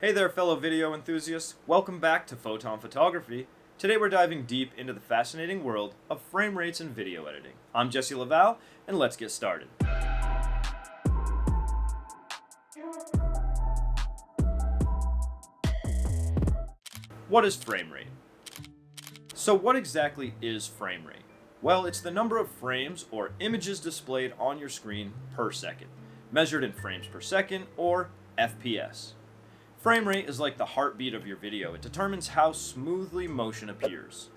Hey there, fellow video enthusiasts. Welcome back to Photon Photography. Today we're diving deep into the fascinating world of frame rates and video editing. I'm Jesse Laval, and let's get started. What is frame rate? So what exactly is frame rate? Well, it's the number of frames or images displayed on your screen per second, measured in frames per second or FPS. Frame rate is like the heartbeat of your video. It determines how smoothly motion appears.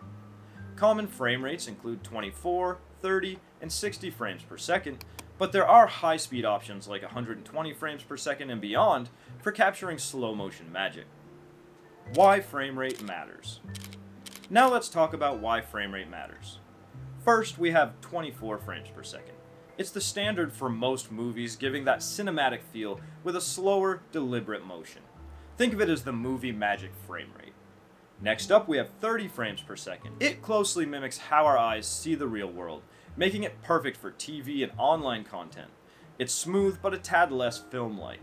Common frame rates include 24, 30, and 60 frames per second, but there are high-speed options like 120 frames per second and beyond for capturing slow motion magic. Why frame rate matters. Now let's talk about why frame rate matters. First, we have 24 frames per second. It's the standard for most movies, giving that cinematic feel with a slower, deliberate motion. Think of it as the movie magic frame rate. Next up, we have 30 frames per second. It closely mimics how our eyes see the real world, making it perfect for TV and online content. It's smooth, but a tad less film-like.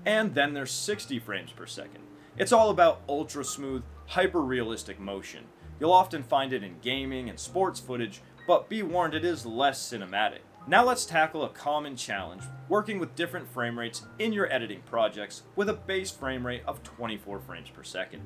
And then there's 60 frames per second. It's all about ultra-smooth, hyper-realistic motion. You'll often find it in gaming and sports footage, but be warned, it is less cinematic. Now let's tackle a common challenge, working with different frame rates in your editing projects with a base frame rate of 24 frames per second.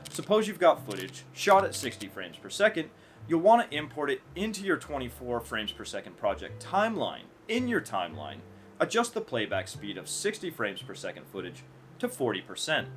Suppose you've got footage shot at 60 frames per second, you'll want to import it into your 24 frames per second project timeline. In your timeline, adjust the playback speed of 60 frames per second footage to 40%.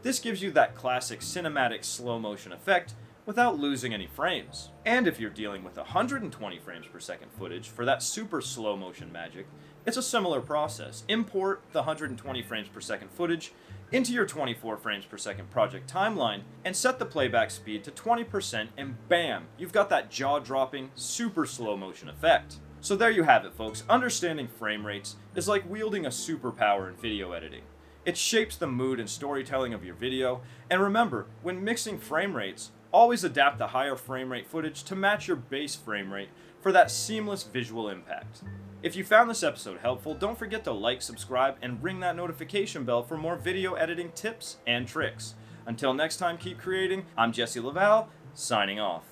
This gives you that classic cinematic slow motion effect without losing any frames. And if you're dealing with 120 frames per second footage for that super slow motion magic, it's a similar process. Import the 120 frames per second footage into your 24 frames per second project timeline and set the playback speed to 20%, and bam, you've got that jaw-dropping, super slow motion effect. So there you have it, folks. Understanding frame rates is like wielding a superpower in video editing. It shapes the mood and storytelling of your video, and remember, when mixing frame rates, always adapt the higher frame rate footage to match your base frame rate for that seamless visual impact. If you found this episode helpful, don't forget to like, subscribe, and ring that notification bell for more video editing tips and tricks. Until next time, keep creating. I'm Jesse Laval, signing off.